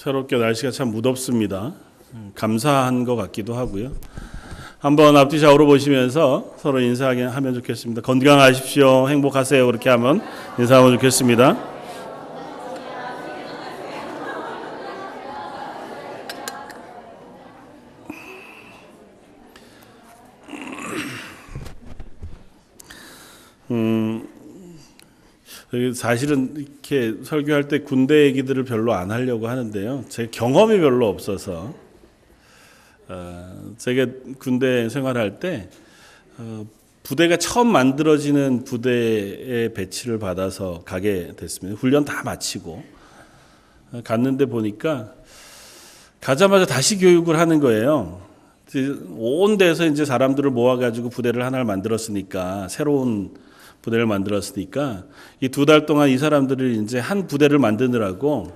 새롭게 날씨가 참 무덥습니다. 감사한 것 같기도 하고요. 한번 앞뒤 좌우로 보시면서 서로 인사하면 좋겠습니다. 건강하십시오. 행복하세요. 그렇게 하면 인사하면 좋겠습니다. 사실은 이렇게 설교할 때 군대 얘기들을 별로 안 하려고 하는데요. 제 경험이 별로 없어서 제가 군대 생활할 때 부대가 처음 만들어지는 부대에 배치를 받아서 가게 됐습니다. 훈련 다 마치고 갔는데 보니까 가자마자 다시 교육을 하는 거예요. 온 데서 이제 사람들을 모아가지고 부대를 하나를 만들었으니까 새로운 부대를 만들었으니까 이 2달 동안 이 사람들을 이제 한 부대를 만드느라고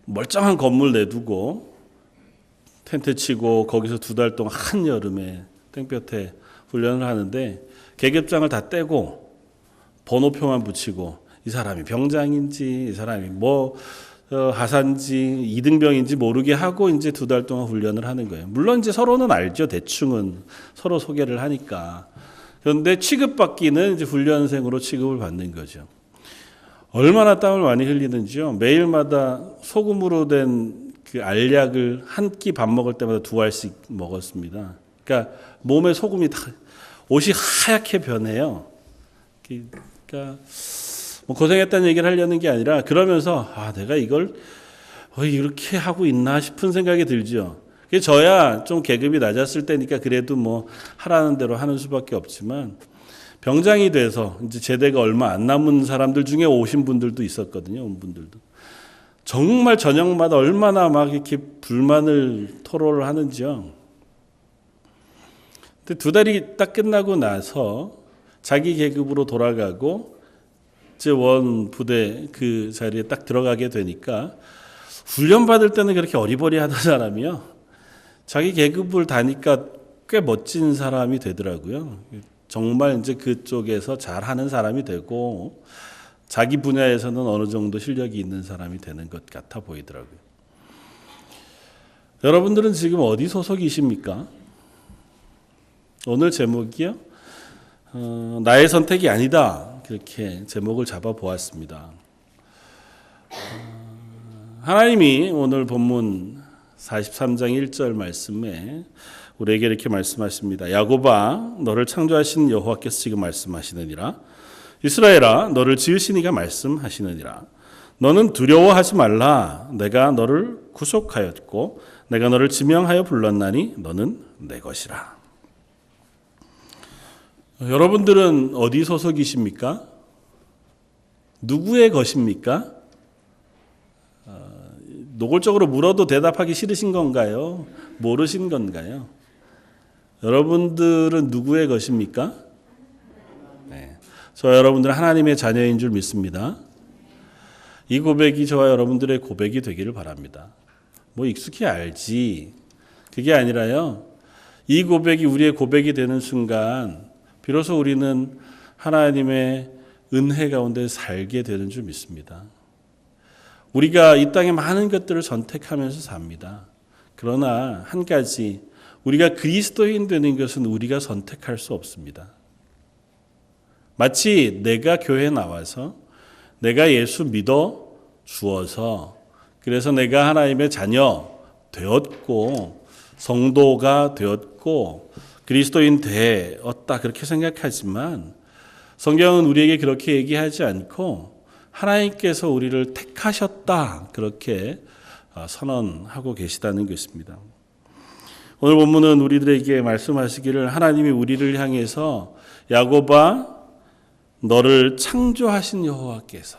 멀쩡한 건물 내두고 텐트 치고 거기서 2달 동안 한여름에 땡볕에 훈련을 하는데 계급장을 다 떼고 번호표만 붙이고 이 사람이 병장인지 이 사람이 하사인지 2등병인지 모르게 하고 이제 2달 동안 훈련을 하는 거예요. 물론 이제 서로는 알죠. 대충은 서로 소개를 하니까. 그런데 취급받기는 이제 훈련생으로 취급을 받는 거죠. 얼마나 땀을 많이 흘리는지요. 매일마다 소금으로 된 그 알약을 한 끼 밥 먹을 때마다 2알씩 먹었습니다. 그러니까 몸에 소금이 다 옷이 하얗게 변해요. 그러니까 고생했다는 얘기를 하려는 게 아니라 그러면서 내가 이걸 이렇게 하고 있나 싶은 생각이 들죠. 저야 좀 계급이 낮았을 때니까 그래도 하라는 대로 하는 수밖에 없지만 병장이 돼서 이제 제대가 얼마 안 남은 사람들 중에 오신 분들도 있었거든요. 온 분들도. 정말 저녁마다 얼마나 막 이렇게 불만을 토로를 하는지요. 근데 2달이 딱 끝나고 나서 자기 계급으로 돌아가고 이제 원 부대 그 자리에 딱 들어가게 되니까 훈련 받을 때는 그렇게 어리버리하던 사람이요. 자기 계급을 다니까 꽤 멋진 사람이 되더라고요. 정말 이제 그쪽에서 잘하는 사람이 되고 자기 분야에서는 어느 정도 실력이 있는 사람이 되는 것 같아 보이더라고요. 여러분들은 지금 어디 소속이십니까? 오늘 제목이요. 나의 선택이 아니다. 그렇게 제목을 잡아 보았습니다. 하나님이 오늘 본문 43장 1절 말씀에 우리에게 이렇게 말씀하십니다. 야곱아 너를 창조하신 여호와께서 지금 말씀하시느니라. 이스라엘아 너를 지으신 이가 말씀하시느니라. 너는 두려워하지 말라. 내가 너를 구속하였고 내가 너를 지명하여 불렀나니 너는 내 것이라. 여러분들은 어디 소속이십니까? 누구의 것입니까? 노골적으로 물어도 대답하기 싫으신 건가요? 모르신 건가요? 여러분들은 누구의 것입니까? 네. 저 여러분들은 하나님의 자녀인 줄 믿습니다. 이 고백이 저와 여러분들의 고백이 되기를 바랍니다. 익숙히 알지. 그게 아니라요. 이 고백이 우리의 고백이 되는 순간 비로소 우리는 하나님의 은혜 가운데 살게 되는 줄 믿습니다. 우리가 이 땅에 많은 것들을 선택하면서 삽니다. 그러나 한 가지, 우리가 그리스도인 되는 것은 우리가 선택할 수 없습니다. 마치 내가 교회에 나와서 내가 예수 믿어 주어서 그래서 내가 하나님의 자녀 되었고 성도가 되었고 그리스도인 되었다 그렇게 생각하지만 성경은 우리에게 그렇게 얘기하지 않고 하나님께서 우리를 택하셨다 그렇게 선언하고 계시다는 것입니다. 오늘 본문은 우리들에게 말씀하시기를 하나님이 우리를 향해서 야곱아 너를 창조하신 여호와께서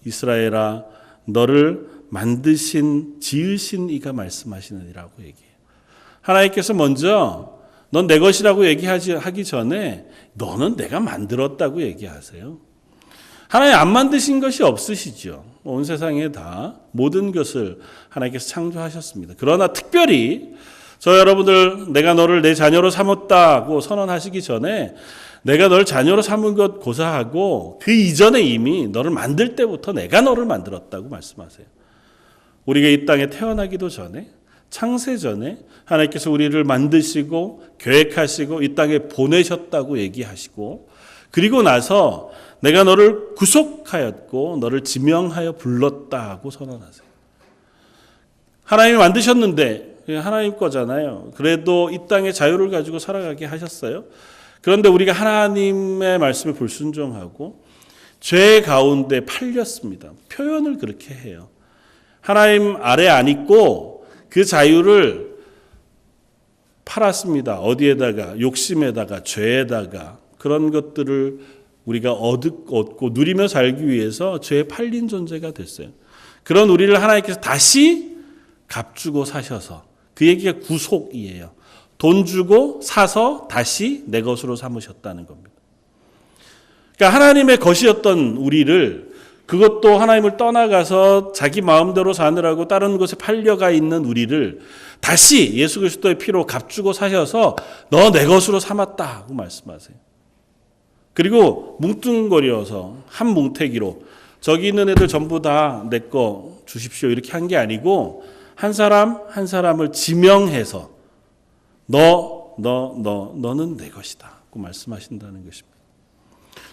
이스라엘아 너를 만드신 지으신 이가 말씀하시느니라고 얘기해요. 하나님께서 먼저 넌 내 것이라고 하기 전에 너는 내가 만들었다고 얘기하세요. 하나님 안 만드신 것이 없으시죠. 온 세상에 다 모든 것을 하나님께서 창조하셨습니다. 그러나 특별히 저 여러분들 내가 너를 내 자녀로 삼았다고 선언하시기 전에 내가 널 자녀로 삼은 것 고사하고 그 이전에 이미 너를 만들 때부터 내가 너를 만들었다고 말씀하세요. 우리가 이 땅에 태어나기도 전에, 창세 전에 하나님께서 우리를 만드시고 계획하시고 이 땅에 보내셨다고 얘기하시고, 그리고 나서 내가 너를 구속하였고 너를 지명하여 불렀다고 선언하세요. 하나님이 만드셨는데 하나님 거잖아요. 그래도 이 땅에 자유를 가지고 살아가게 하셨어요. 그런데 우리가 하나님의 말씀에 불순종하고 죄 가운데 팔렸습니다. 표현을 그렇게 해요. 하나님 아래 안 있고 그 자유를 팔았습니다. 어디에다가? 욕심에다가, 죄에다가. 그런 것들을 우리가 얻고 누리며 살기 위해서 죄에 팔린 존재가 됐어요. 그런 우리를 하나님께서 다시 값주고 사셔서, 그 얘기가 구속이에요. 돈 주고 사서 다시 내 것으로 삼으셨다는 겁니다. 그러니까 하나님의 것이었던 우리를, 그것도 하나님을 떠나가서 자기 마음대로 사느라고 다른 곳에 팔려가 있는 우리를 다시 예수 그리스도의 피로 값주고 사셔서 너 내 것으로 삼았다고 말씀하세요. 그리고 뭉뚱거려서 한 뭉태기로 저기 있는 애들 전부 다 내 거 주십시오 이렇게 한 게 아니고, 한 사람 한 사람을 지명해서 너는 내 것이다고 말씀하신다는 것입니다.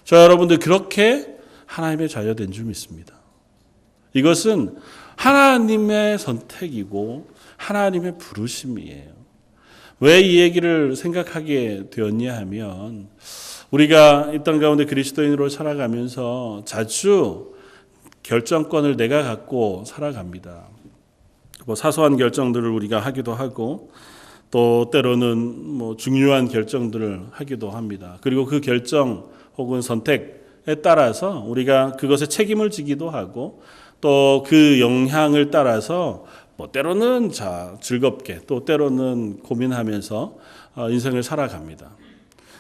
저 여러분들, 그렇게 하나님의 자녀된 줄 믿습니다. 이것은 하나님의 선택이고 하나님의 부르심이에요. 왜 이 얘기를 생각하게 되었냐 하면, 우리가 이 땅 가운데 그리스도인으로 살아가면서 자주 결정권을 내가 갖고 살아갑니다. 사소한 결정들을 우리가 하기도 하고, 또 때로는 중요한 결정들을 하기도 합니다. 그리고 그 결정 혹은 선택에 따라서 우리가 그것에 책임을 지기도 하고, 또 그 영향을 따라서 때로는 즐겁게, 또 때로는 고민하면서 인생을 살아갑니다.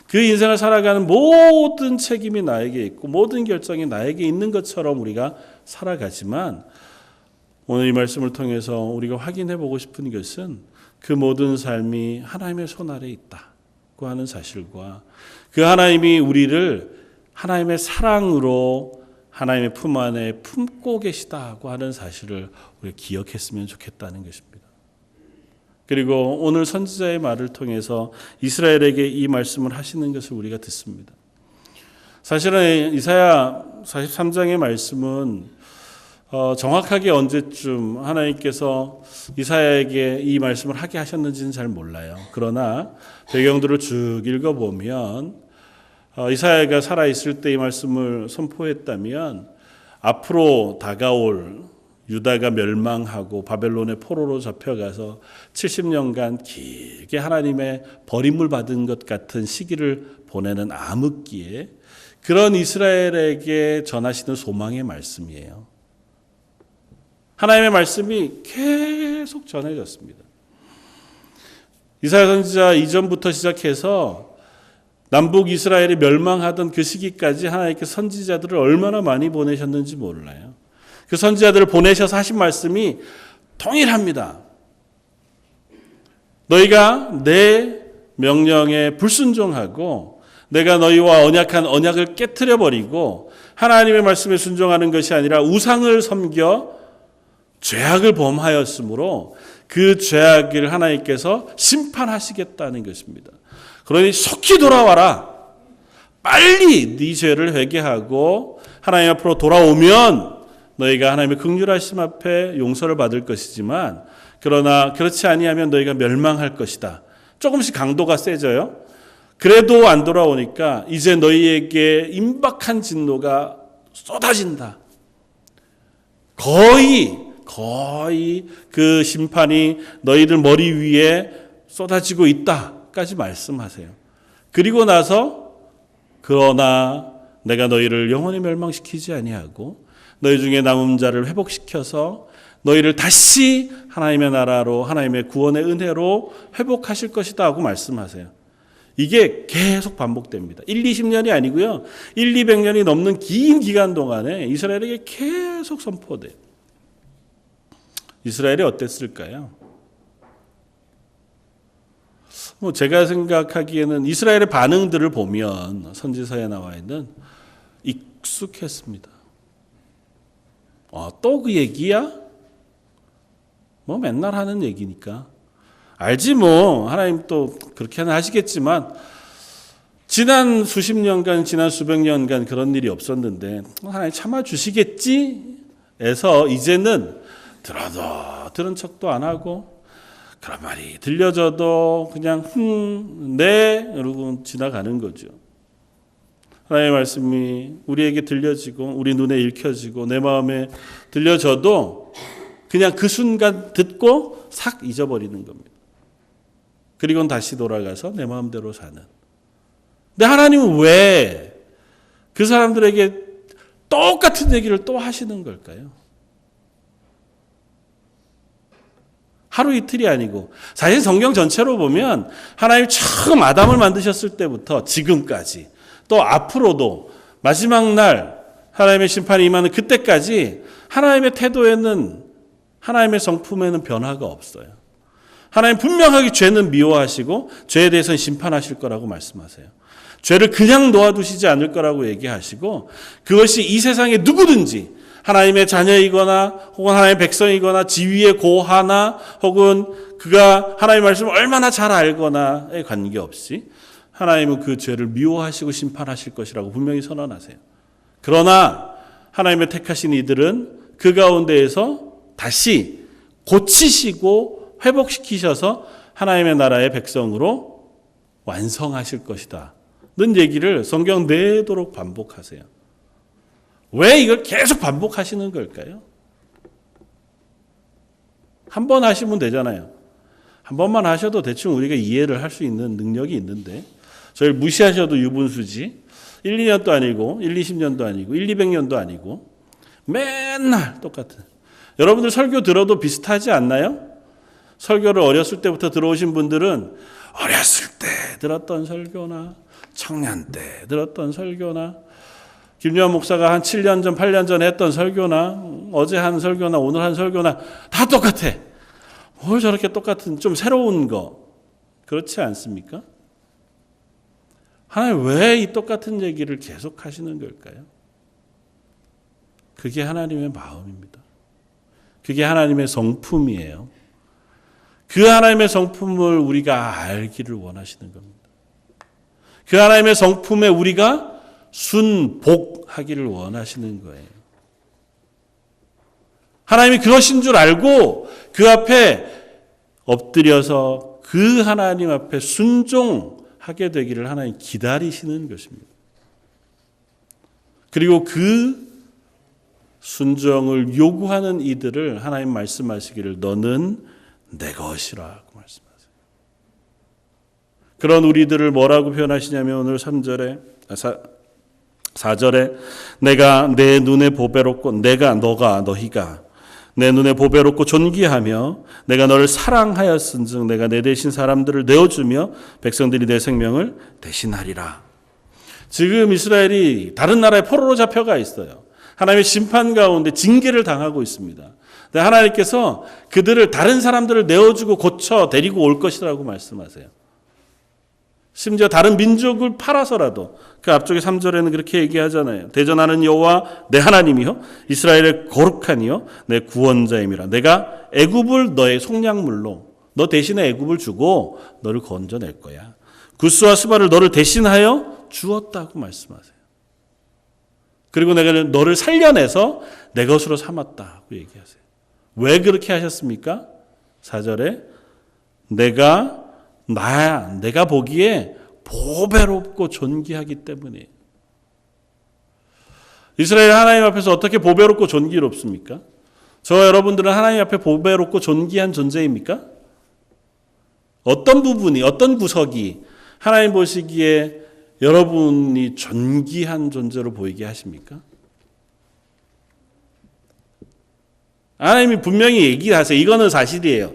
그 인생을 살아가는 모든 책임이 나에게 있고 모든 결정이 나에게 있는 것처럼 우리가 살아가지만, 오늘 이 말씀을 통해서 우리가 확인해 보고 싶은 것은 그 모든 삶이 하나님의 손 아래에 있다고 하는 사실과, 그 하나님이 우리를 하나님의 사랑으로 하나님의 품 안에 품고 계시다고 하는 사실을 우리가 기억했으면 좋겠다는 것입니다. 그리고 오늘 선지자의 말을 통해서 이스라엘에게 이 말씀을 하시는 것을 우리가 듣습니다. 사실은 이사야 43장의 말씀은 정확하게 언제쯤 하나님께서 이사야에게 이 말씀을 하게 하셨는지는 잘 몰라요. 그러나 배경들을 쭉 읽어보면 이사야가 살아있을 때 이 말씀을 선포했다면, 앞으로 다가올 유다가 멸망하고 바벨론의 포로로 잡혀가서 70년간 길게 하나님의 버림을 받은 것 같은 시기를 보내는 암흑기에 그런 이스라엘에게 전하시는 소망의 말씀이에요. 하나님의 말씀이 계속 전해졌습니다. 이사야 선지자 이전부터 시작해서 남북 이스라엘이 멸망하던 그 시기까지 하나님께서 선지자들을 얼마나 많이 보내셨는지 몰라요. 그 선지자들을 보내셔서 하신 말씀이 동일합니다. 너희가 내 명령에 불순종하고 내가 너희와 언약한 언약을 깨트려버리고 하나님의 말씀에 순종하는 것이 아니라 우상을 섬겨 죄악을 범하였으므로 그 죄악을 하나님께서 심판하시겠다는 것입니다. 그러니 속히 돌아와라. 빨리 네 죄를 회개하고 하나님 앞으로 돌아오면 너희가 하나님의 긍휼하심 앞에 용서를 받을 것이지만, 그러나 그렇지 아니하면 너희가 멸망할 것이다. 조금씩 강도가 세져요. 그래도 안 돌아오니까 이제 너희에게 임박한 진노가 쏟아진다. 거의 그 심판이 너희들 머리 위에 쏟아지고 있다까지 말씀하세요. 그리고 나서 그러나 내가 너희를 영원히 멸망시키지 아니하고 너희 중에 남은 자를 회복시켜서 너희를 다시 하나님의 나라로, 하나님의 구원의 은혜로 회복하실 것이다 하고 말씀하세요. 이게 계속 반복됩니다. 20년이 아니고요. 200년이 넘는 긴 기간 동안에 이스라엘에게 계속 선포돼요. 이스라엘이 어땠을까요? 제가 생각하기에는 이스라엘의 반응들을 보면 선지서에 나와 있는 익숙했습니다. 또 그 얘기야? 뭐 맨날 하는 얘기니까. 알지 뭐 하나님 또 그렇게는 하시겠지만 지난 수십 년간 지난 수백 년간 그런 일이 없었는데 하나님 참아주시겠지 해서 이제는 들어도 들은 척도 안 하고 그런 말이 들려져도 그냥 네 이러고 지나가는 거죠. 하나님의 말씀이 우리에게 들려지고 우리 눈에 읽혀지고 내 마음에 들려져도 그냥 그 순간 듣고 싹 잊어버리는 겁니다. 그리고는 다시 돌아가서 내 마음대로 사는. 근데 하나님은 왜 그 사람들에게 똑같은 얘기를 또 하시는 걸까요? 하루 이틀이 아니고 사실 성경 전체로 보면 하나님이 처음 아담을 만드셨을 때부터 지금까지 또 앞으로도 마지막 날 하나님의 심판이 임하는 그때까지 하나님의 태도에는 하나님의 성품에는 변화가 없어요. 하나님 분명하게 죄는 미워하시고 죄에 대해서는 심판하실 거라고 말씀하세요. 죄를 그냥 놓아두시지 않을 거라고 얘기하시고 그것이 이 세상에 누구든지 하나님의 자녀이거나 혹은 하나님의 백성이거나 지위의 고하나 혹은 그가 하나님의 말씀을 얼마나 잘 알거나에 관계없이 하나님은 그 죄를 미워하시고 심판하실 것이라고 분명히 선언하세요. 그러나 하나님의 택하신 이들은 그 가운데에서 다시 고치시고 회복시키셔서 하나님의 나라의 백성으로 완성하실 것이다. 는 얘기를 성경 내도록 반복하세요. 왜 이걸 계속 반복하시는 걸까요? 한 번 하시면 되잖아요. 한 번만 하셔도 대충 우리가 이해를 할 수 있는 능력이 있는데 저를 무시하셔도 유분수지 1, 2년도 아니고 1, 20년도 아니고 1, 200년도 아니고 맨날 똑같은. 여러분들 설교 들어도 비슷하지 않나요? 설교를 어렸을 때부터 들어오신 분들은 어렸을 때 들었던 설교나 청년 때 들었던 설교나 김요한 목사가 한 7년 전, 8년 전에 했던 설교나 어제 한 설교나 오늘 한 설교나 다 똑같아. 뭘 저렇게 똑같은 좀 새로운 거. 그렇지 않습니까? 하나님 왜 이 똑같은 얘기를 계속 하시는 걸까요? 그게 하나님의 마음입니다. 그게 하나님의 성품이에요. 그 하나님의 성품을 우리가 알기를 원하시는 겁니다. 그 하나님의 성품에 우리가 순복하기를 원하시는 거예요. 하나님이 그러신 줄 알고 그 앞에 엎드려서 그 하나님 앞에 순종하게 되기를 하나님 기다리시는 것입니다. 그리고 그 순종을 요구하는 이들을 하나님 말씀하시기를 너는 내 것이라고 말씀하세요. 그런 우리들을 뭐라고 표현하시냐면 오늘 4절에 내가 내 눈에 보배롭고 너희가 내 눈에 보배롭고 존귀하며 내가 너를 사랑하였은즉 내가 내 대신 사람들을 내어주며 백성들이 내 생명을 대신하리라. 지금 이스라엘이 다른 나라의 포로로 잡혀가 있어요. 하나님의 심판 가운데 징계를 당하고 있습니다. 하나님께서 그들을 다른 사람들을 내어주고 고쳐 데리고 올 것이라고 말씀하세요. 심지어 다른 민족을 팔아서라도 그 앞쪽에 3절에는 그렇게 얘기하잖아요. 대전하는 여호와 내 하나님이요 이스라엘의 거룩하니요 내 구원자임이라. 내가 애굽을 너의 속량물로 너 대신에 애굽을 주고 너를 건져낼 거야. 구스와 스바를 너를 대신하여 주었다고 말씀하세요. 그리고 내가 너를 살려내서 내 것으로 삼았다고 얘기하세요. 왜 그렇게 하셨습니까? 4절에 내가 보기에 보배롭고 존귀하기 때문에. 이스라엘 하나님 앞에서 어떻게 보배롭고 존귀롭습니까? 저와 여러분들은 하나님 앞에 보배롭고 존귀한 존재입니까? 어떤 부분이, 어떤 구석이 하나님 보시기에 여러분이 존귀한 존재로 보이게 하십니까? 하나님이 분명히 얘기하세요. 이거는 사실이에요.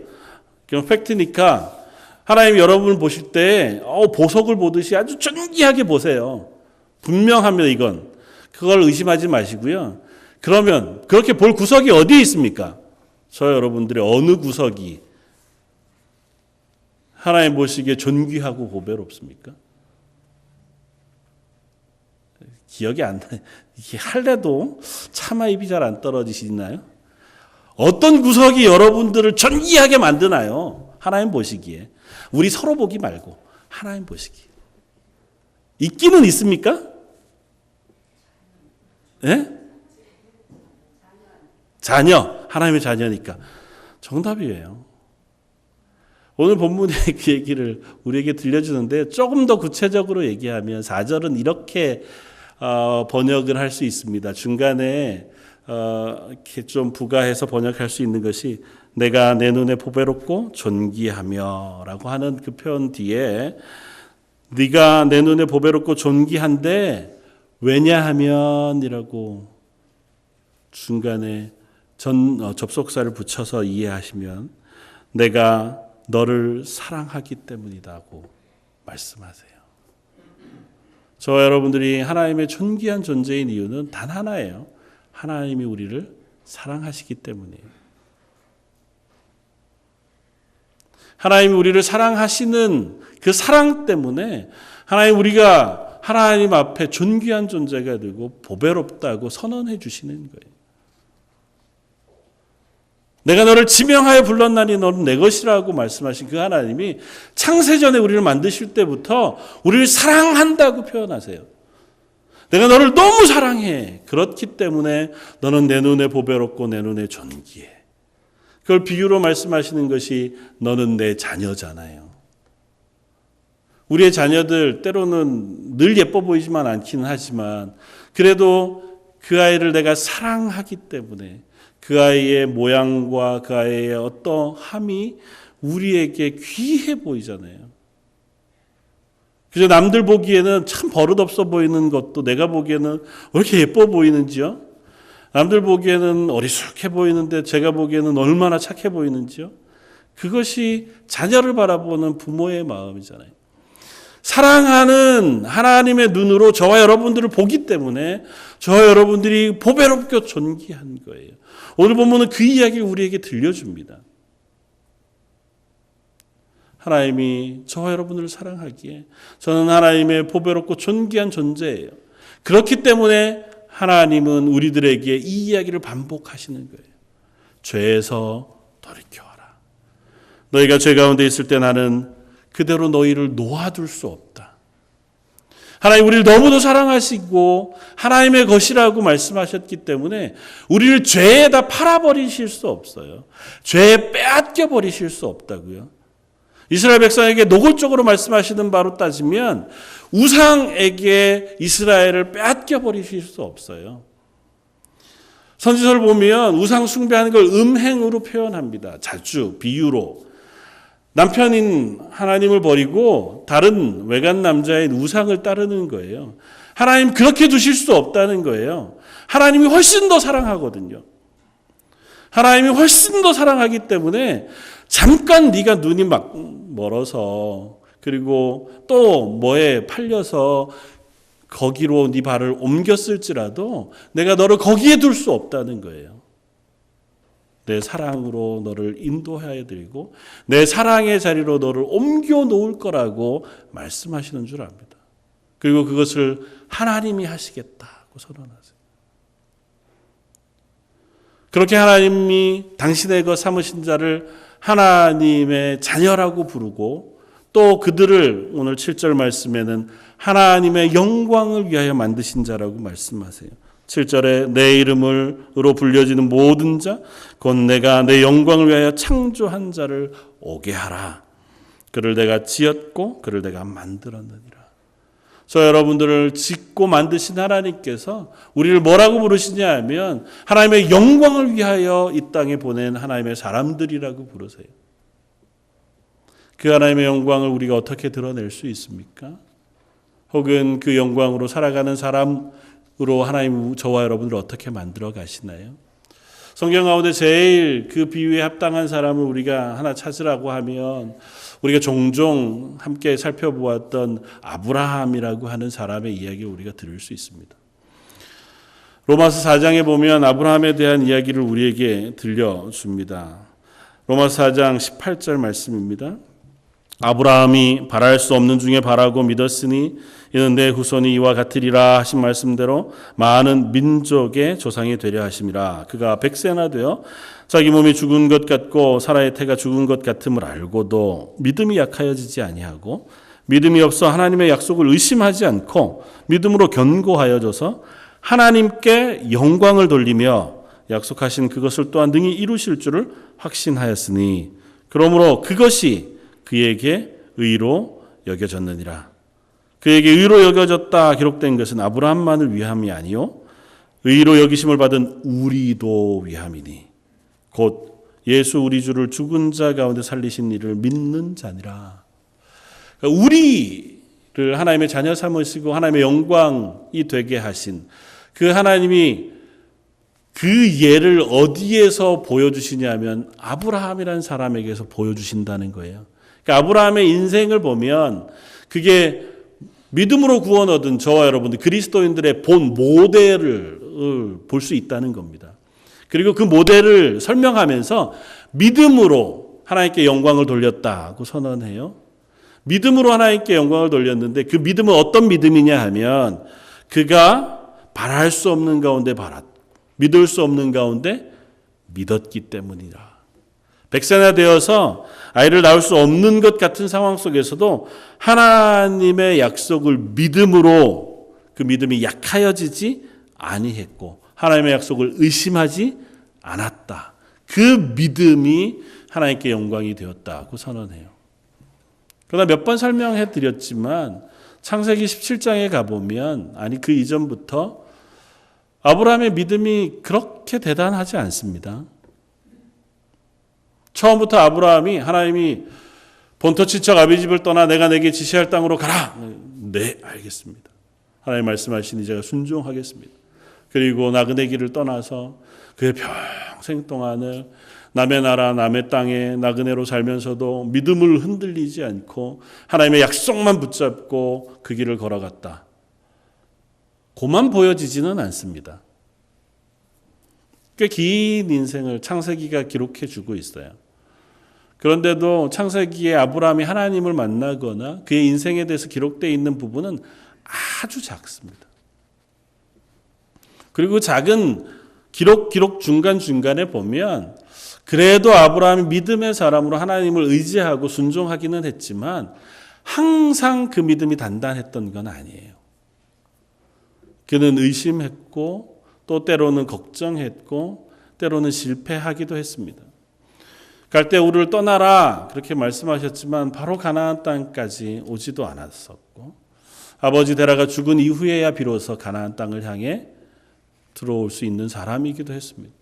그럼 팩트니까 하나님이 여러분을 보실 때 보석을 보듯이 아주 존귀하게 보세요. 분명하면 이건. 그걸 의심하지 마시고요. 그러면 그렇게 볼 구석이 어디에 있습니까? 저 여러분들의 어느 구석이 하나님 보시기에 존귀하고 보배롭습니까? 기억이 안 나요. 이게 할래도 차마 입이 잘 안 떨어지시나요? 어떤 구석이 여러분들을 존귀하게 만드나요? 하나님 보시기에. 우리 서로 보기 말고 하나님 보시기에. 있기는 있습니까? 예? 자녀. 하나님의 자녀니까. 정답이에요. 오늘 본문의 그 얘기를 우리에게 들려주는데 조금 더 구체적으로 얘기하면 4절은 이렇게 번역을 할 수 있습니다. 중간에 이렇게 좀 부가해서 번역할 수 있는 것이 내가 내 눈에 보배롭고 존귀하며 라고 하는 그 표현 뒤에 네가 내 눈에 보배롭고 존귀한데 왜냐하면 이라고 중간에 접속사를 붙여서 이해하시면 내가 너를 사랑하기 때문이다고 말씀하세요. 저와 여러분들이 하나님의 존귀한 존재인 이유는 단 하나예요. 하나님이 우리를 사랑하시기 때문이에요. 하나님이 우리를 사랑하시는 그 사랑 때문에 우리가 하나님 앞에 존귀한 존재가 되고 보배롭다고 선언해 주시는 거예요. 내가 너를 지명하여 불렀나니 너는 내 것이라고 말씀하신 그 하나님이 창세전에 우리를 만드실 때부터 우리를 사랑한다고 표현하세요. 내가 너를 너무 사랑해. 그렇기 때문에 너는 내 눈에 보배롭고 내 눈에 존귀해. 그걸 비유로 말씀하시는 것이 너는 내 자녀잖아요. 우리의 자녀들 때로는 늘 예뻐 보이지만 않기는 하지만 그래도 그 아이를 내가 사랑하기 때문에 그 아이의 모양과 그 아이의 어떠함이 우리에게 귀해 보이잖아요. 그래서 남들 보기에는 참 버릇없어 보이는 것도 내가 보기에는 왜 이렇게 예뻐 보이는지요? 남들 보기에는 어리숙해 보이는데 제가 보기에는 얼마나 착해 보이는지요? 그것이 자녀를 바라보는 부모의 마음이잖아요. 사랑하는 하나님의 눈으로 저와 여러분들을 보기 때문에 저와 여러분들이 보배롭게 존귀한 거예요. 오늘 본문은 그 이야기를 우리에게 들려줍니다. 하나님이 저와 여러분들을 사랑하기에 저는 하나님의 보배롭고 존귀한 존재예요. 그렇기 때문에 하나님은 우리들에게 이 이야기를 반복하시는 거예요. 죄에서 돌이켜와라. 너희가 죄 가운데 있을 때 나는 그대로 너희를 놓아둘 수 없다. 하나님 우리를 너무도 사랑하시고 하나님의 것이라고 말씀하셨기 때문에 우리를 죄에다 팔아버리실 수 없어요. 죄에 빼앗겨 버리실 수 없다고요. 이스라엘 백성에게 노골적으로 말씀하시는 바로 따지면 우상에게 이스라엘을 빼앗겨 버리실 수 없어요. 선지서를 보면 우상 숭배하는 걸 음행으로 표현합니다. 자주 비유로. 남편인 하나님을 버리고 다른 외간 남자인 우상을 따르는 거예요. 하나님 그렇게 두실 수 없다는 거예요. 하나님이 훨씬 더 사랑하거든요. 하나님이 훨씬 더 사랑하기 때문에 잠깐 네가 눈이 막 멀어서 그리고 또 뭐에 팔려서 거기로 네 발을 옮겼을지라도 내가 너를 거기에 둘 수 없다는 거예요. 내 사랑으로 너를 인도해야 드리고 내 사랑의 자리로 너를 옮겨 놓을 거라고 말씀하시는 줄 압니다. 그리고 그것을 하나님이 하시겠다고 선언하세요. 그렇게 하나님이 당신의 것 삼으신 자를 하나님의 자녀라고 부르고 또 그들을 오늘 7절 말씀에는 하나님의 영광을 위하여 만드신 자라고 말씀하세요. 7절에 내 이름으로 불려지는 모든 자 곧 내가 내 영광을 위하여 창조한 자를 오게 하라. 그를 내가 지었고 그를 내가 만들었느니라. 저 여러분들을 짓고 만드신 하나님께서 우리를 뭐라고 부르시냐 하면 하나님의 영광을 위하여 이 땅에 보낸 하나님의 사람들이라고 부르세요. 그 하나님의 영광을 우리가 어떻게 드러낼 수 있습니까? 혹은 그 영광으로 살아가는 사람으로 하나님 저와 여러분들을 어떻게 만들어 가시나요? 성경 가운데 제일 그 비유에 합당한 사람을 우리가 하나 찾으라고 하면 우리가 종종 함께 살펴보았던 아브라함이라고 하는 사람의 이야기를 우리가 들을 수 있습니다. 로마서 4장에 보면 아브라함에 대한 이야기를 우리에게 들려줍니다. 로마서 4장 18절 말씀입니다. 아브라함이 바랄 수 없는 중에 바라고 믿었으니 이는 내 후손이 이와 같으리라 하신 말씀대로 많은 민족의 조상이 되려 하심이라. 그가 100세나 되어 자기 몸이 죽은 것 같고 사라의 태가 죽은 것 같음을 알고도 믿음이 약하여지지 아니하고 믿음이 없어 하나님의 약속을 의심하지 않고 믿음으로 견고하여져서 하나님께 영광을 돌리며 약속하신 그것을 또한 능히 이루실 줄을 확신하였으니 그러므로 그것이 그에게 의로 여겨졌느니라. 그에게 의로 여겨졌다 기록된 것은 아브라함만을 위함이 아니요 의로 여기심을 받은 우리도 위함이니 곧 예수 우리 주를 죽은 자 가운데 살리신 이를 믿는 자니라. 그러니까 우리를 하나님의 자녀 삼으시고 하나님의 영광이 되게 하신 그 하나님이 그 예를 어디에서 보여주시냐면 아브라함이라는 사람에게서 보여주신다는 거예요. 그러니까 아브라함의 인생을 보면 그게 믿음으로 구원 얻은 저와 여러분들 그리스도인들의 본 모델을 볼 수 있다는 겁니다. 그리고 그 모델을 설명하면서 믿음으로 하나님께 영광을 돌렸다고 선언해요. 믿음으로 하나님께 영광을 돌렸는데 그 믿음은 어떤 믿음이냐 하면 그가 바랄 수 없는 가운데 바랐고 믿을 수 없는 가운데 믿었기 때문이라. 100세나 되어서 아이를 낳을 수 없는 것 같은 상황 속에서도 하나님의 약속을 믿음으로 그 믿음이 약하여지지 아니했고 하나님의 약속을 의심하지 않았다. 그 믿음이 하나님께 영광이 되었다고 선언해요. 그러나 몇 번 설명해 드렸지만 창세기 17장에 가보면 아니 그 이전부터 아브라함의 믿음이 그렇게 대단하지 않습니다. 처음부터 아브라함이 하나님이 본토 친척 아비 집을 떠나 내가 내게 지시할 땅으로 가라. 네, 알겠습니다. 하나님 말씀하시니 제가 순종하겠습니다. 그리고 나그네 길을 떠나서 그의 평생 동안을 남의 나라 남의 땅에 나그네로 살면서도 믿음을 흔들리지 않고 하나님의 약속만 붙잡고 그 길을 걸어갔다. 그만 보여지지는 않습니다. 꽤 긴 인생을 창세기가 기록해 주고 있어요. 그런데도 창세기에 아브라함이 하나님을 만나거나 그의 인생에 대해서 기록되어 있는 부분은 아주 작습니다. 그리고 작은 기록 중간중간에 보면 그래도 아브라함이 믿음의 사람으로 하나님을 의지하고 순종하기는 했지만 항상 그 믿음이 단단했던 건 아니에요. 그는 의심했고 또 때로는 걱정했고 때로는 실패하기도 했습니다. 갈대우를 떠나라 그렇게 말씀하셨지만 바로 가나안 땅까지 오지도 않았었고 아버지 데라가 죽은 이후에야 비로소 가나안 땅을 향해 들어올 수 있는 사람이기도 했습니다.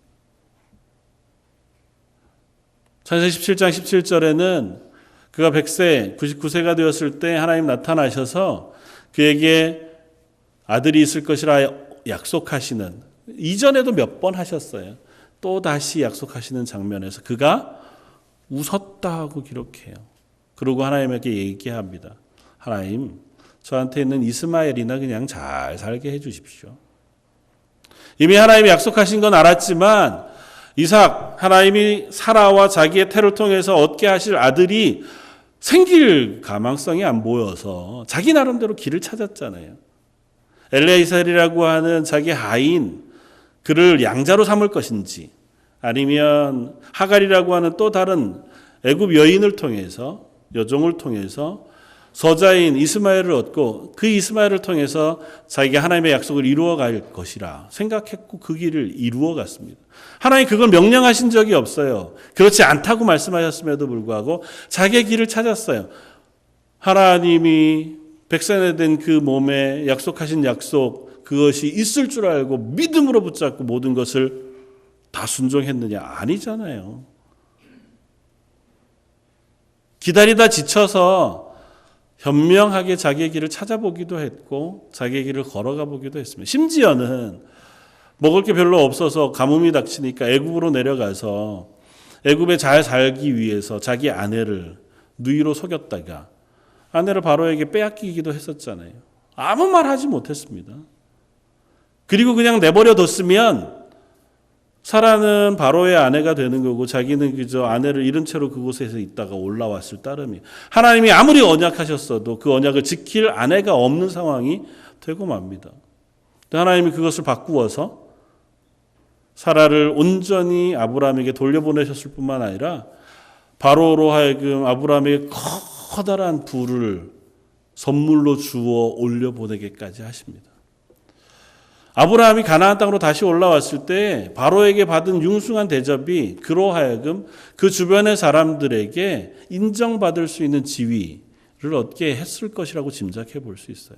창세기 17장 17절에는 그가 100세, 99세가 되었을 때 하나님 나타나셔서 그에게 아들이 있을 것이라 약속하시는 이전에도 몇 번 하셨어요. 또 다시 약속하시는 장면에서 그가 웃었다고 기록해요. 그리고 하나님에게 얘기합니다. 하나님, 저한테 있는 이스마엘이나 그냥 잘 살게 해 주십시오. 이미 하나님이 약속하신 건 알았지만 이삭, 하나님이 사라와 자기의 태를 통해서 얻게 하실 아들이 생길 가망성이 안 보여서 자기 나름대로 길을 찾았잖아요. 엘레이셀이라고 하는 자기 하인, 그를 양자로 삼을 것인지 아니면 하갈이라고 하는 또 다른 애굽 여인을 통해서 여종을 통해서 서자인 이스마엘을 얻고 그 이스마엘을 통해서 자기가 하나님의 약속을 이루어갈 것이라 생각했고 그 길을 이루어갔습니다. 하나님 그걸 명령하신 적이 없어요. 그렇지 않다고 말씀하셨음에도 불구하고 자기의 길을 찾았어요. 하나님이 100세나 된 그 몸에 약속하신 약속 그것이 있을 줄 알고 믿음으로 붙잡고 모든 것을 다 순종했느냐? 아니잖아요. 기다리다 지쳐서 현명하게 자기의 길을 찾아보기도 했고 자기의 길을 걸어가 보기도 했습니다. 심지어는 먹을 게 별로 없어서 가뭄이 닥치니까 애굽으로 내려가서 애굽에 잘 살기 위해서 자기 아내를 누이로 속였다가 아내를 바로에게 빼앗기기도 했었잖아요. 아무 말 하지 못했습니다. 그리고 그냥 내버려 뒀으면 사라는 바로의 아내가 되는 거고 자기는 그저 아내를 잃은 채로 그곳에서 있다가 올라왔을 따름이에요. 하나님이 아무리 언약하셨어도 그 언약을 지킬 아내가 없는 상황이 되고 맙니다. 하나님이 그것을 바꾸어서 사라를 온전히 아브라함에게 돌려보내셨을 뿐만 아니라 바로로 하여금 아브라함에게 커다란 부를 선물로 주어 올려보내게까지 하십니다. 아브라함이 가나안 땅으로 다시 올라왔을 때 바로에게 받은 융숭한 대접이 그로 하여금 그 주변의 사람들에게 인정받을 수 있는 지위를 얻게 했을 것이라고 짐작해 볼 수 있어요.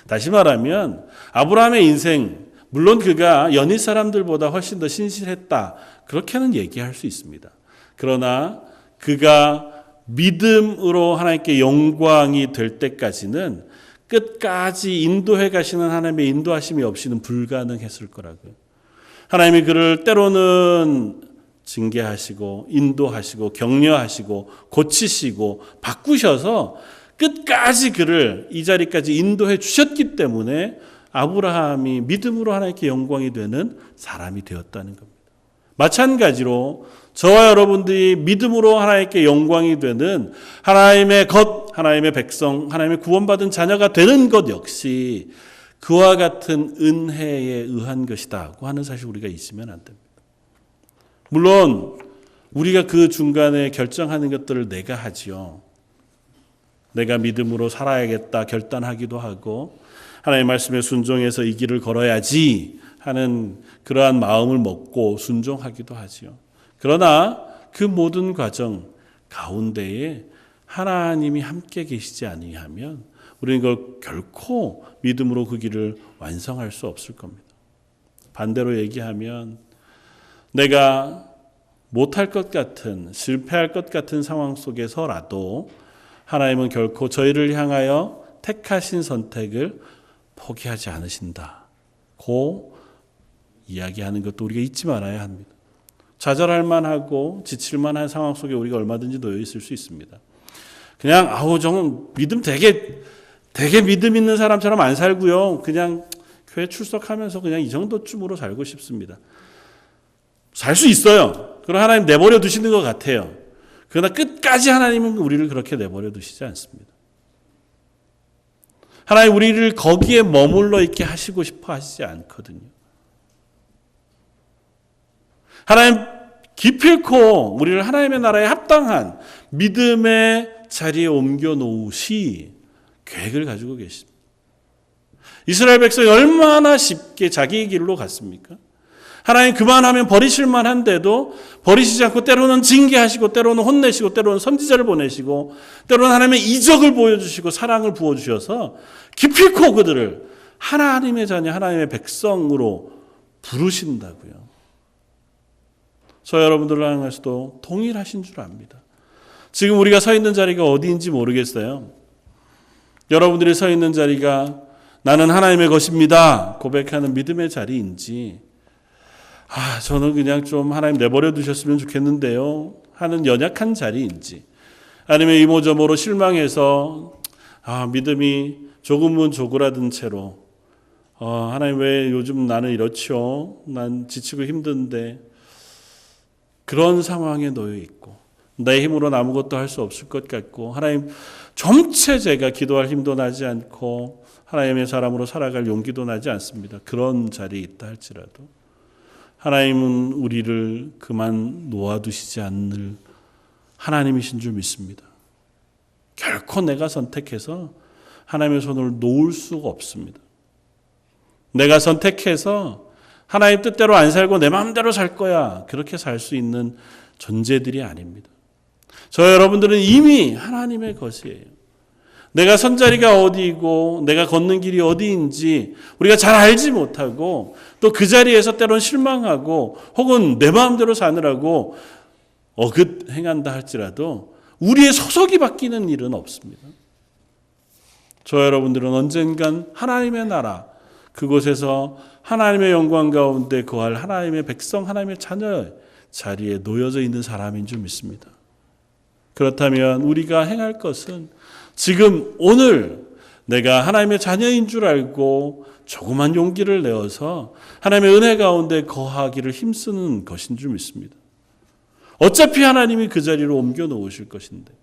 다시 말하면 아브라함의 인생, 물론 그가 연희 사람들보다 훨씬 더 신실했다, 그렇게는 얘기할 수 있습니다. 그러나 그가 믿음으로 하나님께 영광이 될 때까지는 끝까지 인도해 가시는 하나님의 인도하심이 없이는 불가능했을 거라고요. 하나님이 그를 때로는 징계하시고 인도하시고 격려하시고 고치시고 바꾸셔서 끝까지 그를 이 자리까지 인도해 주셨기 때문에 아브라함이 믿음으로 하나님께 영광이 되는 사람이 되었다는 겁니다. 마찬가지로 저와 여러분들이 믿음으로 하나님께 영광이 되는 하나님의 것, 하나님의 백성, 하나님의 구원받은 자녀가 되는 것 역시 그와 같은 은혜에 의한 것이다고 하는 사실 우리가 있으면 안 됩니다. 물론 우리가 그 중간에 결정하는 것들을 내가 하지요. 내가 믿음으로 살아야겠다 결단하기도 하고 하나님의 말씀에 순종해서 이 길을 걸어야지 하는 그러한 마음을 먹고 순종하기도 하지요. 그러나 그 모든 과정 가운데에 하나님이 함께 계시지 아니하면 우리는 그걸 결코 믿음으로 그 길을 완성할 수 없을 겁니다. 반대로 얘기하면 내가 못할 것 같은, 실패할 것 같은 상황 속에서라도 하나님은 결코 저희를 향하여 택하신 선택을 포기하지 않으신다고 이야기하는 것도 우리가 잊지 말아야 합니다. 좌절할 만하고 지칠 만한 상황 속에 우리가 얼마든지 놓여 있을 수 있습니다. 그냥 저는 믿음 되게 믿음 있는 사람처럼 안 살고요. 그냥 교회 출석하면서 그냥 이 정도쯤으로 살고 싶습니다. 살 수 있어요. 그럼 하나님 내버려 두시는 것 같아요. 그러나 끝까지 하나님은 우리를 그렇게 내버려 두시지 않습니다. 하나님 우리를 거기에 머물러 있게 하시고 싶어 하시지 않거든요. 하나님 기필코 우리를 하나님의 나라에 합당한 믿음의 자리에 옮겨 놓으시 계획을 가지고 계십니다. 이스라엘 백성이 얼마나 쉽게 자기의 길로 갔습니까? 하나님 그만하면 버리실 만한데도 버리시지 않고 때로는 징계하시고 때로는 혼내시고 때로는 선지자를 보내시고 때로는 하나님의 이적을 보여주시고 사랑을 부어주셔서 기필코 그들을 하나님의 자녀 하나님의 백성으로 부르신다고요. 저 여러분들을 향해서도 동일하신 줄 압니다. 지금 우리가 서 있는 자리가 어디인지 모르겠어요. 여러분들이 서 있는 자리가 나는 하나님의 것입니다 고백하는 믿음의 자리인지 저는 그냥 좀 하나님 내버려 두셨으면 좋겠는데요 하는 연약한 자리인지 아니면 이모저모로 실망해서 믿음이 조금은 조그라든 채로 하나님 왜 요즘 나는 이렇죠? 난 지치고 힘든데 그런 상황에 놓여 있고 내 힘으로는 아무것도 할 수 없을 것 같고 하나님 점체 제가 기도할 힘도 나지 않고 하나님의 사람으로 살아갈 용기도 나지 않습니다. 그런 자리에 있다 할지라도 하나님은 우리를 그만 놓아두시지 않을 하나님이신 줄 믿습니다. 결코 내가 선택해서 하나님의 손을 놓을 수가 없습니다. 내가 선택해서 하나님 뜻대로 안 살고 내 마음대로 살 거야 그렇게 살 수 있는 존재들이 아닙니다. 저 여러분들은 이미 하나님의 것이에요. 내가 선 자리가 어디이고 내가 걷는 길이 어디인지 우리가 잘 알지 못하고 또 그 자리에서 때론 실망하고 혹은 내 마음대로 사느라고 행한다 할지라도 우리의 소속이 바뀌는 일은 없습니다. 저 여러분들은 언젠간 하나님의 나라 그곳에서 하나님의 영광 가운데 거할 하나님의 백성 하나님의 자녀의 자리에 놓여져 있는 사람인 줄 믿습니다. 그렇다면 우리가 행할 것은 지금 오늘 내가 하나님의 자녀인 줄 알고 조그만 용기를 내어서 하나님의 은혜 가운데 거하기를 힘쓰는 것인 줄 믿습니다. 어차피 하나님이 그 자리로 옮겨 놓으실 것인데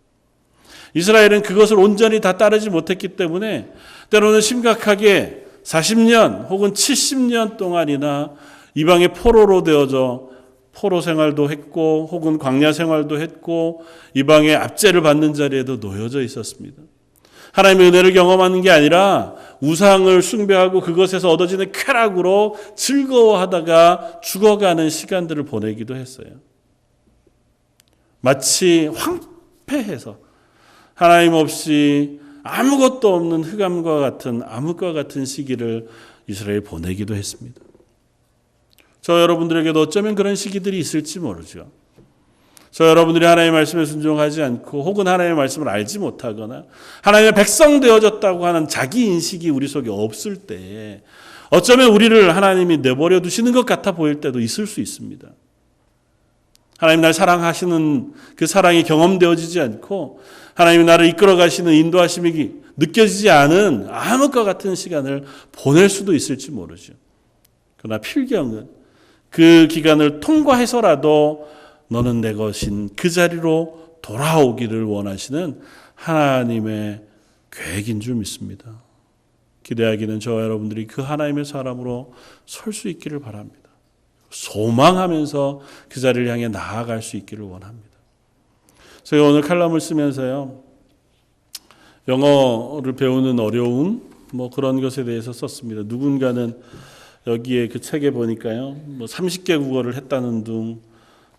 이스라엘은 그것을 온전히 다 따르지 못했기 때문에 때로는 심각하게 40년 혹은 70년 동안이나 이방의 포로로 되어져 포로 생활도 했고 혹은 광야 생활도 했고 이방의 압제를 받는 자리에도 놓여져 있었습니다. 하나님의 은혜를 경험하는 게 아니라 우상을 숭배하고 그것에서 얻어지는 쾌락으로 즐거워하다가 죽어가는 시간들을 보내기도 했어요. 마치 황폐해서 하나님 없이 아무것도 없는 흑암과 같은 암흑과 같은 시기를 이스라엘이 보내기도 했습니다. 저 여러분들에게도 어쩌면 그런 시기들이 있을지 모르죠. 저 여러분들이 하나님의 말씀에 순종하지 않고 혹은 하나님의 말씀을 알지 못하거나 하나님의 백성 되어졌다고 하는 자기 인식이 우리 속에 없을 때 어쩌면 우리를 하나님이 내버려 두시는 것 같아 보일 때도 있을 수 있습니다. 하나님 날 사랑하시는 그 사랑이 경험되어지지 않고 하나님이 나를 이끌어 가시는 인도하심이 느껴지지 않은 암흑과 같은 시간을 보낼 수도 있을지 모르죠. 그러나 필경은 그 기간을 통과해서라도 너는 내 것인 그 자리로 돌아오기를 원하시는 하나님의 계획인 줄 믿습니다. 기대하기는 저와 여러분들이 그 하나님의 사람으로 설 수 있기를 바랍니다. 소망하면서 그 자리를 향해 나아갈 수 있기를 원합니다. 제가 오늘 칼럼을 쓰면서요, 영어를 배우는 어려움, 그런 것에 대해서 썼습니다. 누군가는 여기에 그 책에 보니까요, 30개 국어를 했다는 둥,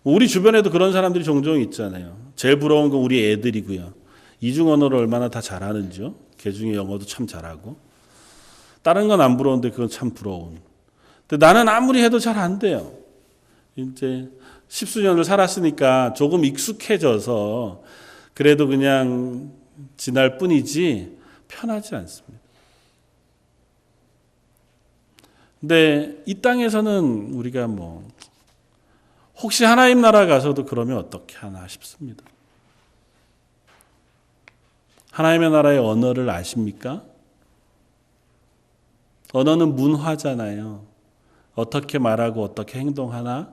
우리 주변에도 그런 사람들이 종종 있잖아요. 제일 부러운 건 우리 애들이고요. 이중 언어를 얼마나 다 잘하는지요. 개 중에 영어도 참 잘하고. 다른 건 안 부러운데 그건 참 부러운. 근데 나는 아무리 해도 잘 안 돼요. 이제 10수년을 살았으니까 조금 익숙해져서 그래도 그냥 지날 뿐이지 편하지 않습니다. 근데 이 땅에서는 우리가 혹시 하나님 나라 가서도 그러면 어떻게 하나 싶습니다. 하나님의 나라의 언어를 아십니까? 언어는 문화잖아요. 어떻게 말하고 어떻게 행동하나,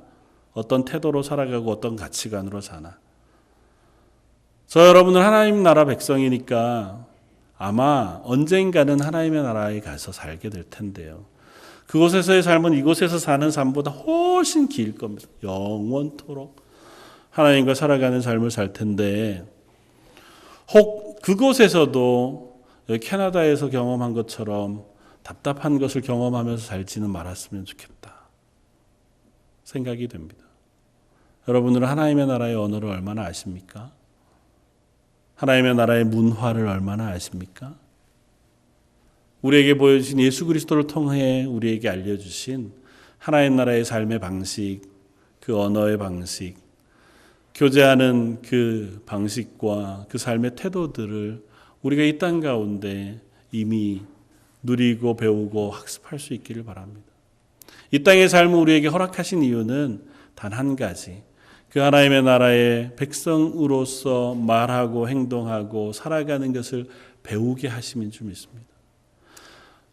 어떤 태도로 살아가고 어떤 가치관으로 사나. 저 여러분은 하나님 나라 백성이니까 아마 언젠가는 하나님의 나라에 가서 살게 될 텐데요. 그곳에서의 삶은 이곳에서 사는 삶보다 훨씬 길 겁니다. 영원토록 하나님과 살아가는 삶을 살 텐데 혹 그곳에서도 캐나다에서 경험한 것처럼 답답한 것을 경험하면서 살지는 말았으면 좋겠다 생각이 됩니다. 여러분들은 하나님의 나라의 언어를 얼마나 아십니까? 하나님의 나라의 문화를 얼마나 아십니까? 우리에게 보여주신 예수 그리스도를 통해 우리에게 알려주신 하나님 나라의 삶의 방식, 그 언어의 방식, 교제하는 그 방식과 그 삶의 태도들을 우리가 이 땅 가운데 이미 누리고 배우고 학습할 수 있기를 바랍니다. 이 땅의 삶을 우리에게 허락하신 이유는 단 한 가지, 그 하나님의 나라의 백성으로서 말하고 행동하고 살아가는 것을 배우게 하심인 줄 믿습니다.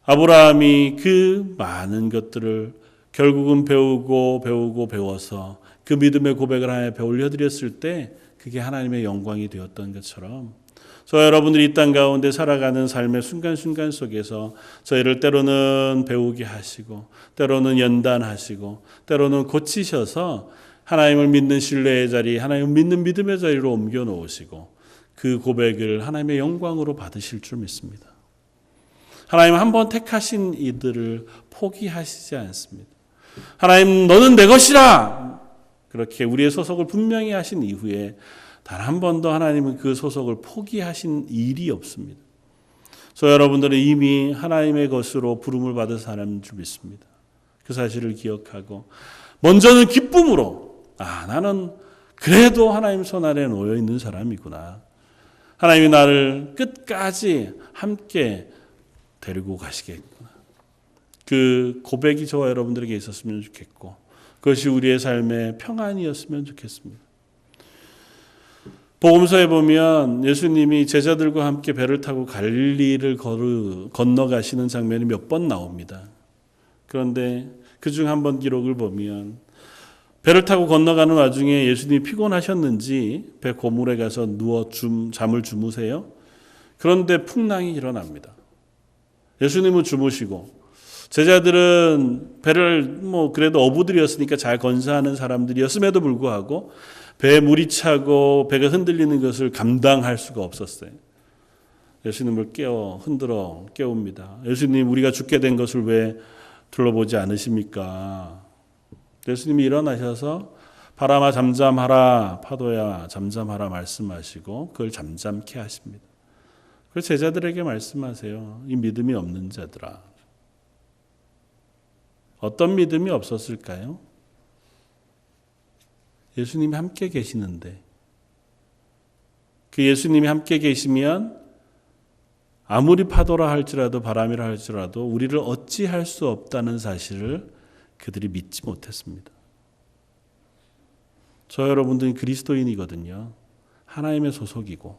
아브라함이 그 많은 것들을 결국은 배워서 그 믿음의 고백을 하나님 앞에 올려드렸을 때 그게 하나님의 영광이 되었던 것처럼 저 여러분들이 이 땅 가운데 살아가는 삶의 순간순간 속에서 저희를 때로는 배우게 하시고 때로는 연단하시고 때로는 고치셔서 하나님을 믿는 신뢰의 자리, 하나님을 믿는 믿음의 자리로 옮겨 놓으시고 그 고백을 하나님의 영광으로 받으실 줄 믿습니다. 하나님은 한번 택하신 이들을 포기하시지 않습니다. 하나님 너는 내 것이라 그렇게 우리의 소속을 분명히 하신 이후에 단 한 번도 하나님은 그 소속을 포기하신 일이 없습니다. 저 여러분들은 이미 하나님의 것으로 부름을 받은 사람인 줄 믿습니다. 그 사실을 기억하고 먼저는 기쁨으로 나는 그래도 하나님 손 아래에 놓여 있는 사람이구나. 하나님이 나를 끝까지 함께 데리고 가시겠구나. 그 고백이 저와 여러분들에게 있었으면 좋겠고 그것이 우리의 삶의 평안이었으면 좋겠습니다. 복음서에 보면 예수님이 제자들과 함께 배를 타고 갈릴리를 건너가시는 장면이 몇 번 나옵니다. 그런데 그중 한 번 기록을 보면 배를 타고 건너가는 와중에 예수님이 피곤하셨는지 배 고물에 가서 누워 잠을 주무세요. 그런데 풍랑이 일어납니다. 예수님은 주무시고 제자들은 배를 그래도 어부들이었으니까 잘 건사하는 사람들이었음에도 불구하고 배에 물이 차고 배가 흔들리는 것을 감당할 수가 없었어요. 예수님을 흔들어 깨웁니다. 예수님, 우리가 죽게 된 것을 왜 둘러보지 않으십니까? 예수님이 일어나셔서 바람아 잠잠하라, 파도야 잠잠하라 말씀하시고 그걸 잠잠케 하십니다. 그래서 제자들에게 말씀하세요. 이 믿음이 없는 자들아. 어떤 믿음이 없었을까요? 예수님이 함께 계시는데, 그 예수님이 함께 계시면 아무리 파도라 할지라도 바람이라 할지라도 우리를 어찌할 수 없다는 사실을 그들이 믿지 못했습니다. 저 여러분들은 그리스도인이거든요. 하나님의 소속이고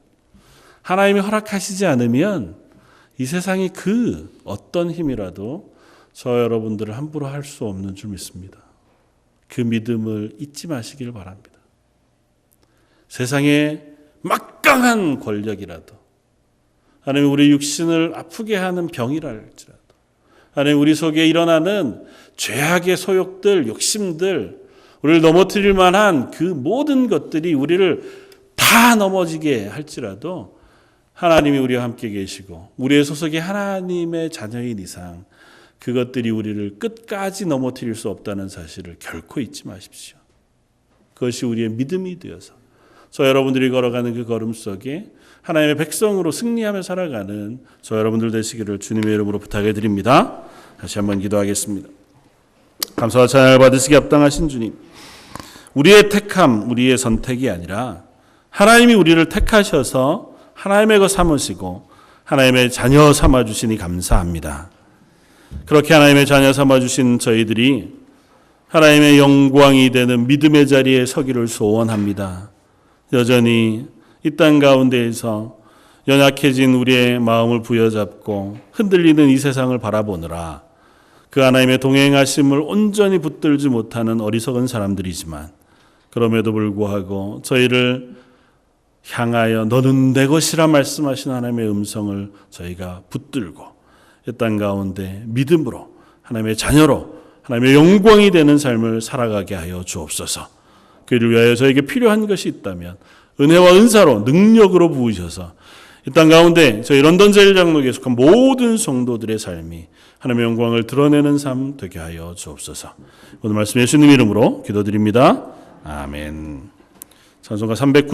하나님이 허락하시지 않으면 이 세상의 그 어떤 힘이라도 저 여러분들을 함부로 할 수 없는 줄 믿습니다. 그 믿음을 잊지 마시길 바랍니다. 세상의 막강한 권력이라도, 하나님 우리 육신을 아프게 하는 병이라 할지라도, 하나님 우리 속에 일어나는 죄악의 소욕들, 욕심들, 우리를 넘어뜨릴 만한 그 모든 것들이 우리를 다 넘어지게 할지라도 하나님이 우리와 함께 계시고 우리의 소속이 하나님의 자녀인 이상 그것들이 우리를 끝까지 넘어뜨릴 수 없다는 사실을 결코 잊지 마십시오. 그것이 우리의 믿음이 되어서 저 여러분들이 걸어가는 그 걸음 속에 하나님의 백성으로 승리하며 살아가는 저 여러분들 되시기를 주님의 이름으로 부탁해 드립니다. 다시 한번 기도하겠습니다. 감사와 찬양을 받으시기 합당하신 주님, 우리의 택함, 우리의 선택이 아니라 하나님이 우리를 택하셔서 하나님의 것 삼으시고 하나님의 자녀 삼아주시니 감사합니다. 그렇게 하나님의 자녀 삼아주신 저희들이 하나님의 영광이 되는 믿음의 자리에 서기를 소원합니다. 여전히 이 땅 가운데에서 연약해진 우리의 마음을 부여잡고 흔들리는 이 세상을 바라보느라 그 하나님의 동행하심을 온전히 붙들지 못하는 어리석은 사람들이지만, 그럼에도 불구하고 저희를 향하여 너는 내 것이라 말씀하신 하나님의 음성을 저희가 붙들고 이 땅 가운데 믿음으로 하나님의 자녀로 하나님의 영광이 되는 삶을 살아가게 하여 주옵소서. 그를 위하여 저에게 필요한 것이 있다면 은혜와 은사로 능력으로 부으셔서 이 땅 가운데 저희 런던 제일장로교에 속한 모든 성도들의 삶이 하나님의 영광을 드러내는 삶 되게 하여 주옵소서. 오늘 말씀 예수님 이름으로 기도드립니다. 아멘. 찬송가 309